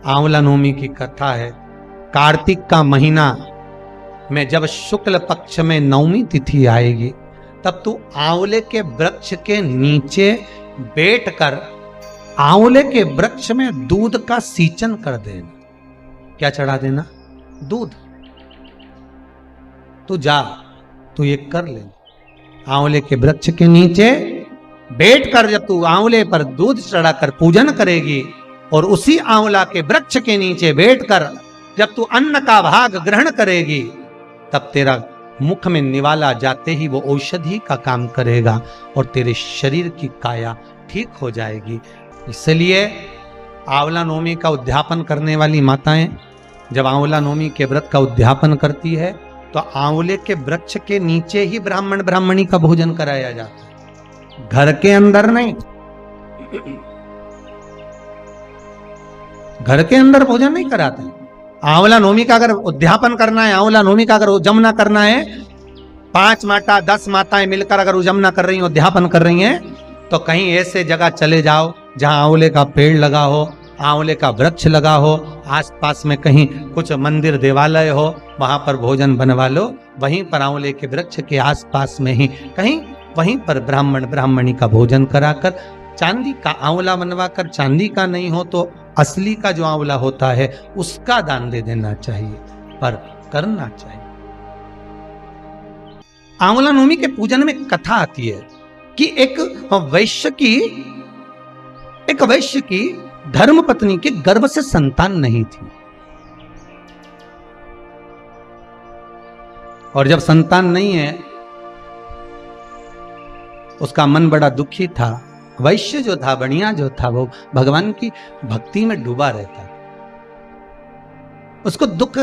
आंवला नवमी की कथा है। कार्तिक का महीना में जब शुक्ल पक्ष में नवमी तिथि आएगी तब तू आंवले के वृक्ष के नीचे बैठकर आंवले के वृक्ष में दूध का सींचन कर देना। क्या चढ़ा देना? दूध। तू जा, तू ये कर ले। आंवले के वृक्ष के नीचे बैठकर जब तू आंवले पर दूध चढ़ाकर पूजन करेगी और उसी आंवला के वृक्ष के नीचे बैठकर जब तू अन्न का भाग ग्रहण करेगी तब तेरा मुख में निवाला जाते ही वो औषधि का काम करेगा और तेरे शरीर की काया ठीक हो जाएगी। इसलिए आंवला नवमी का उद्यापन करने वाली माताएं जब आंवला नवमी के व्रत का उद्यापन करती है तो आंवले के वृक्ष के नीचे ही ब्राह्मण ब्राह्मणी का भोजन कराया जाता है, घर के अंदर नहीं। घर के अंदर भोजन नहीं कराते। आंवला नवमी का अगर उद्यापन करना है, आंवला नवमी का अगर उजमना करना है, 5 माता 10 माताएं मिलकर अगर उजमना कर रही हैं, उद्यापन कर रही हैं, तो कहीं ऐसे जगह चले जाओ जहां आंवले का पेड़ लगा हो, आंवले का वृक्ष लगा हो, आसपास में कहीं कुछ मंदिर देवालय हो, वहां पर भोजन बनवा लो। वहीं पर आंवले के वृक्ष के आसपास में ही कहीं वहीं पर ब्राह्मण ब्राह्मणी का भोजन कराकर चांदी का आंवला बनवाकर, चांदी का नहीं हो तो असली का जो आंवला होता है उसका दान दे देना चाहिए, पर करना चाहिए। आंवला नवमी के पूजन में कथा आती है कि एक वैश्य की धर्म पत्नी के गर्भ से संतान नहीं थी और जब संतान नहीं है उसका मन बड़ा दुखी था। वैश्य जो था, बढ़िया जो था, वो भगवान की भक्ति में डूबा रहता। उसको दुख,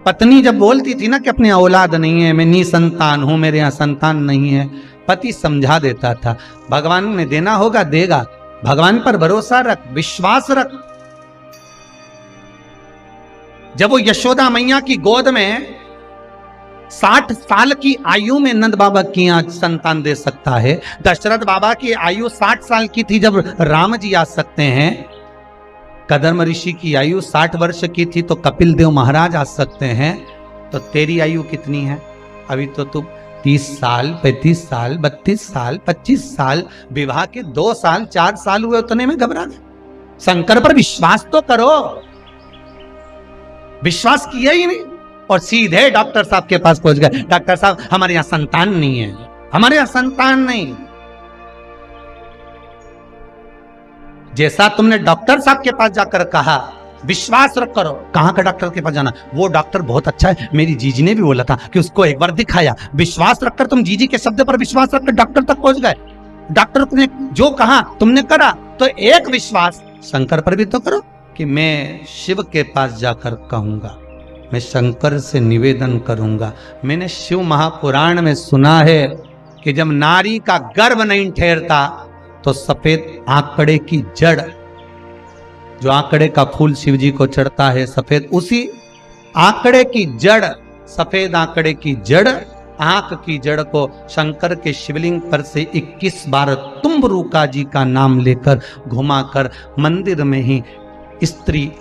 पत्नी जब बोलती थी ना कि अपनी औलाद नहीं है, मैं निसंतान हूं, मेरे यहां संतान नहीं है, पति समझा देता था भगवान ने देना होगा देगा, भगवान पर भरोसा रख, विश्वास रख। जब वो यशोदा मैया की गोद में 60 साल की आयु में नंद बाबा की यहाँ संतान दे सकता है, दशरथ बाबा की आयु 60 साल की थी जब राम जी आ सकते हैं, कदम ऋषि की आयु 60 वर्ष की थी तो कपिल देव महाराज आ सकते हैं, तो तेरी आयु कितनी है? अभी तो तू 30 साल 35 साल 32 साल 25 साल, विवाह के 2 साल 4 साल हुए, उतने में घबरा गए। शंकर पर विश्वास तो करो। विश्वास किया ही नहीं और सीधे डॉक्टर साहब के पास पहुंच गए। डॉक्टर साहब हमारे यहां संतान नहीं है, हमारे यहां संतान नहीं। जैसा तुमने डॉक्टर साहब के पास जाकर कहा विश्वास रख करो, कहां का डॉक्टर के पास जाना? वो डॉक्टर बहुत अच्छा है, मेरी जीजी ने भी बोला था कि उसको एक बार दिखाया। विश्वास रखकर तुम जीजी के शब्द पर विश्वास रखकर डॉक्टर तक पहुंच गए। डॉक्टर ने जो कहा तुमने करा, तो एक विश्वास शंकर पर भी तो करो कि मैं शिव के पास जाकर कहूंगा, मैं शंकर से निवेदन करूंगा। मैंने शिव महापुराण में सुना है कि जब नारी का गर्भ नहीं ठहरता तो सफेद आंकड़े की जड़, जो आंकड़े का फूल शिव जी को चढ़ता है सफेद, उसी आंकड़े की जड़, सफेद आंकड़े की जड़, आंख की जड़ को शंकर के शिवलिंग पर से 21 बार तुम्बरुका जी का नाम लेकर घुमाकर मंदिर में ही स्त्री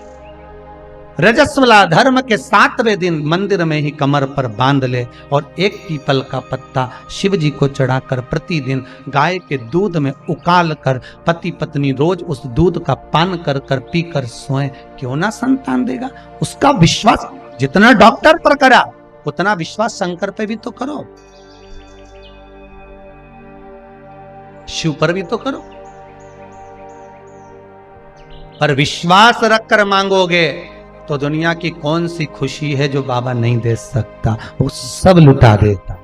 रजस्वला धर्म के 7वें दिन मंदिर में ही कमर पर बांध ले और एक पीपल का पत्ता शिव जी को चढ़ाकर प्रतिदिन गाय के दूध में उकाल कर पति पत्नी रोज उस दूध का पान कर कर पीकर सोएं, क्यों ना संतान देगा। उसका विश्वास जितना डॉक्टर पर करा उतना विश्वास शंकर पे भी तो करो, शिव पर भी तो करो। पर विश्वास रखकर मांगोगे तो दुनिया की कौन सी खुशी है जो बाबा नहीं दे सकता, वो सब लुटा देता।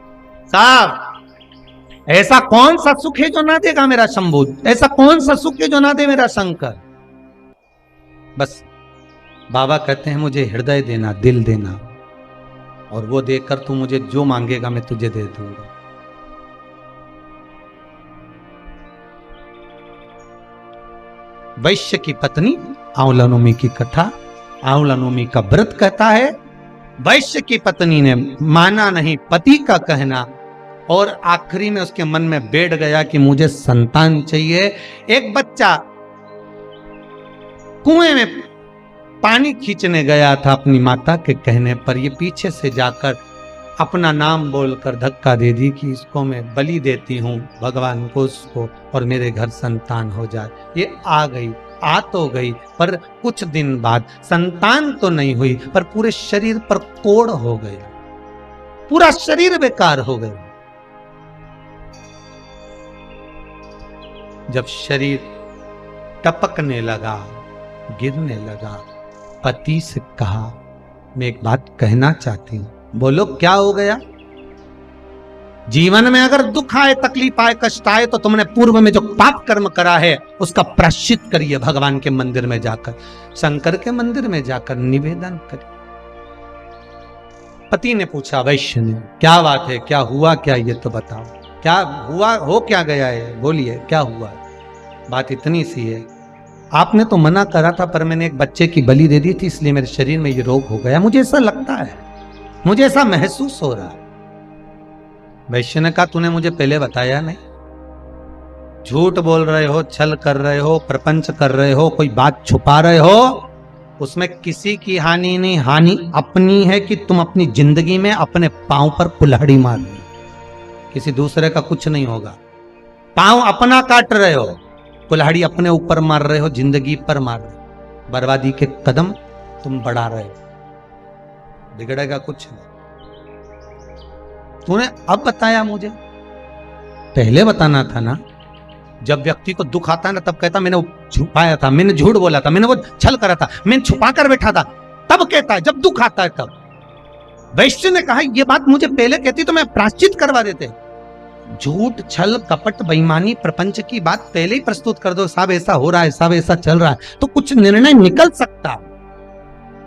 साहब ऐसा कौन सा सुख है जो ना देगा मेरा शंभू, ऐसा कौन सा सुख है जो ना दे मेरा शंकर। बस बाबा कहते हैं मुझे हृदय देना, दिल देना, और वो देकर तू मुझे जो मांगेगा मैं तुझे दे दूंगा। वैश्य की पत्नी, आंवला नवमी की कथा, आंवला नवमी का व्रत कहता है। वैश्य की पत्नी ने माना नहीं पति का कहना और आखिरी में उसके मन में बैठ गया कि मुझे संतान चाहिए। एक बच्चा कुएं में पानी खींचने गया था अपनी माता के कहने पर, ये पीछे से जाकर अपना नाम बोलकर धक्का दे दी कि इसको मैं बलि देती हूँ भगवान को, उसको, और मेरे घर संतान हो जाए। ये आ गई, आ तो गई, पर कुछ दिन बाद संतान तो नहीं हुई, पर पूरे शरीर पर कोढ़ हो गया, पूरा शरीर बेकार हो गया। जब शरीर टपकने लगा, गिरने लगा, पति से कहा, मैं एक बात कहना चाहती हूं। बोलो क्या हो गया? जीवन में अगर दुख आए, तकलीफ आए, कष्ट आए, तो तुमने पूर्व में जो पाप कर्म करा है उसका प्रायश्चित करिए। भगवान के मंदिर में जाकर, शंकर के मंदिर में जाकर निवेदन करिए। पति ने पूछा वैश्य ने, क्या बात है, क्या हुआ, क्या ये तो बताओ, क्या हुआ, हो क्या गया है, बोलिए क्या हुआ। बात इतनी सी है, आपने तो मना करा था, पर मैंने एक बच्चे की बलि दे दी थी, इसलिए मेरे शरीर में ये रोग हो गया। मुझे ऐसा लगता है, मुझे ऐसा महसूस हो रहा है। वैश्य ने कहा, तूने मुझे पहले बताया नहीं, झूठ बोल रहे हो, छल कर रहे हो, प्रपंच कर रहे हो, कोई बात छुपा रहे हो। उसमें किसी की हानि नहीं, हानि अपनी है कि तुम अपनी जिंदगी में अपने पांव पर कुल्हाड़ी मार ली, किसी दूसरे का कुछ नहीं होगा। पांव अपना काट रहे हो, कुल्हाड़ी अपने ऊपर मार रहे हो, जिंदगी पर मार रहे हो, बर्बादी के कदम तुम बढ़ा रहे हो, बिगड़ेगा कुछ नहीं। तूने अब बताया मुझे, पहले बताना था ना। जब व्यक्ति को दुख आता है ना, तब कहता मैंने वो छुपाया था, मैंने झूठ बोला था, मैंने वो छल करा था, मैंने छुपा कर बैठा था, तब कहता है जब दुख आता है तब। वैश्य ने कहा ये बात मुझे पहले कहती तो मैं प्रायश्चित करवा देते। झूठ, छल, कपट, बेईमानी, प्रपंच की बात पहले ही प्रस्तुत कर दो, साहब ऐसा हो रहा है, साहब ऐसा चल रहा है, तो कुछ निर्णय निकल सकता,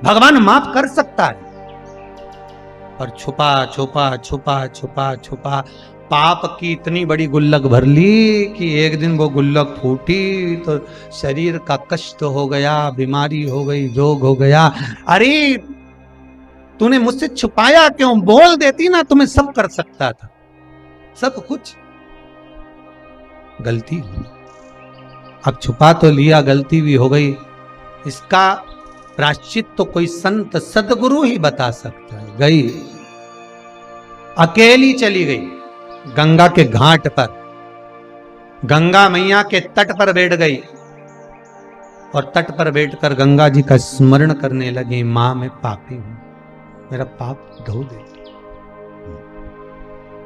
भगवान माफ कर सकता है। पर छुपा छुपा छुपा छुपा छुपा पाप की इतनी बड़ी गुल्लक भर ली कि एक दिन वो गुल्लक फूटी तो शरीर का कष्ट हो गया, बीमारी हो गई, रोग हो गया। अरे तूने मुझसे छुपाया क्यों? बोल देती ना, तुम्हें सब कर सकता था, सब कुछ। गलती हुई, अब छुपा तो लिया, गलती भी हो गई। इसका प्रायश्चित तो कोई संत सदगुरु ही बता सकता है। गई, अकेली चली गई गंगा के घाट पर, गंगा मैया के तट पर बैठ गई और तट पर बैठकर गंगा जी का स्मरण करने लगी। मां मैं पापी हूं, मेरा पाप धो दे।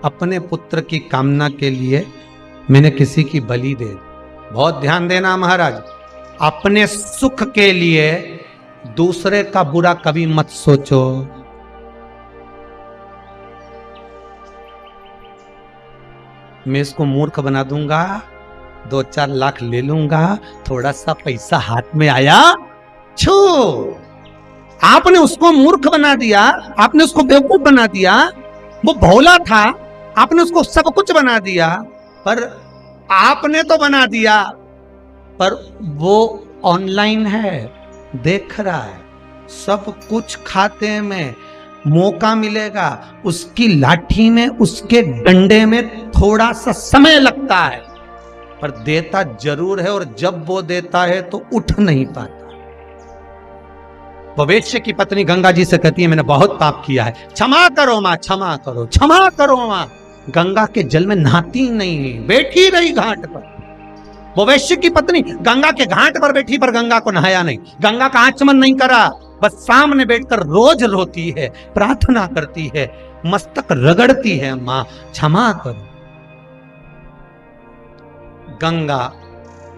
अपने पुत्र की कामना के लिए मैंने किसी की बलि दे दी। बहुत ध्यान देना महाराज, अपने सुख के लिए दूसरे का बुरा कभी मत सोचो। मैं इसको मूर्ख बना दूंगा, 2-4 लाख ले लूंगा, थोड़ा सा पैसा हाथ में आया, छू, आपने उसको मूर्ख बना दिया, आपने उसको बेवकूफ बना दिया। वो भोला था, आपने उसको सब कुछ बना दिया, पर आपने तो बना दिया, पर वो ऑनलाइन है, देख रहा है सब कुछ। खाते में मौका मिलेगा, उसकी लाठी में, उसके डंडे में थोड़ा सा समय लगता है, पर देता जरूर है। और जब वो देता है तो उठ नहीं पाता। वो वेश्या की पत्नी गंगा जी से कहती है मैंने बहुत पाप किया है, क्षमा करो मां, क्षमा करो, क्षमा करो मां। गंगा के जल में नहाती नहीं, बैठी रही घाट पर। वो वेश्या की पत्नी गंगा के घाट पर बैठी, पर गंगा को नहाया नहीं, गंगा का आचमन नहीं करा, बस सामने बैठकर रोज रोती है, प्रार्थना करती है, मस्तक रगड़ती है, मां क्षमा करो। गंगा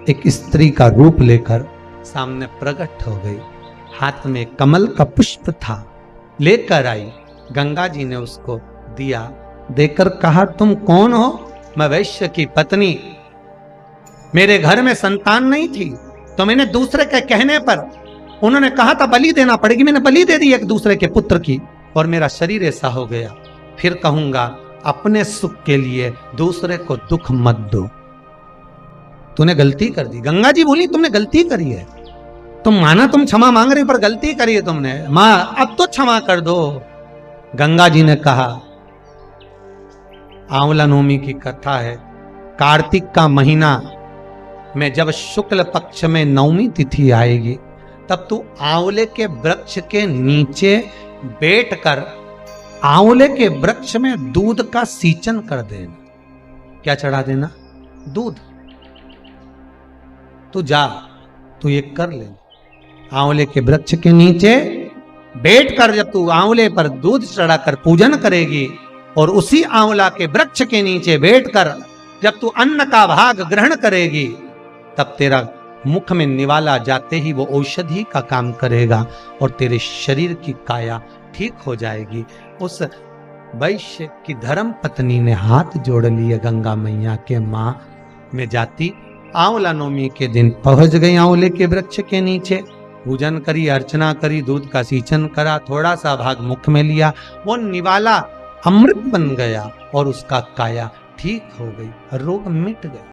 एक स्त्री का रूप लेकर सामने प्रकट हो गई, हाथ में कमल का पुष्प था, लेकर आई। गंगा जी ने उसको दिया, देकर कहा तुम कौन हो? मैं वैश्य की पत्नी, मेरे घर में संतान नहीं थी, तो मैंने दूसरे के कहने पर, उन्होंने कहा था बलि देना पड़ेगी, मैंने बलि दे दी एक दूसरे के पुत्र की, और मेरा शरीर ऐसा हो गया। फिर कहूंगा अपने सुख के लिए दूसरे को दुख मत दो। तूने गलती कर दी। गंगा जी बोली तुमने गलती करी है, तुम माना तुम क्षमा मांग रही, पर गलती करी है तुमने, मां अब तो क्षमा कर दो। गंगा जी ने कहा, आंवला नवमी की कथा है, कार्तिक का महीना में जब शुक्ल पक्ष में नवमी तिथि आएगी, तब तू आंवले के वृक्ष के नीचे बैठकर आंवले के वृक्ष में दूध का सींचन कर देना। क्या चढ़ा देना? दूध। तू जा, तू ये कर ले। आंवले के वृक्ष के नीचे बैठकर जब तू आंवले पर दूध चढ़ाकर पूजन करेगी और उसी आंवला के वृक्ष के नीचे बैठकर जब तू अन्न का भाग ग्रहण करेगी, तब तेरा मुख में निवाला जाते ही वो औषधि का काम करेगा और तेरे शरीर की काया ठीक हो जाएगी। उस वैश्य की धर्म पत्नी ने हाथ जोड़ लिए गंगा मैया के मां में जाती। आंवला नवमी के दिन पहुंच गई आंवले के वृक्ष के नीचे, पूजन करी, अर्चना करी, दूध का सींचन करा, थोड़ा सा भाग मुख में लिया, वो निवाला अमृत बन गया और उसका काया ठीक हो गई, रोग मिट गया।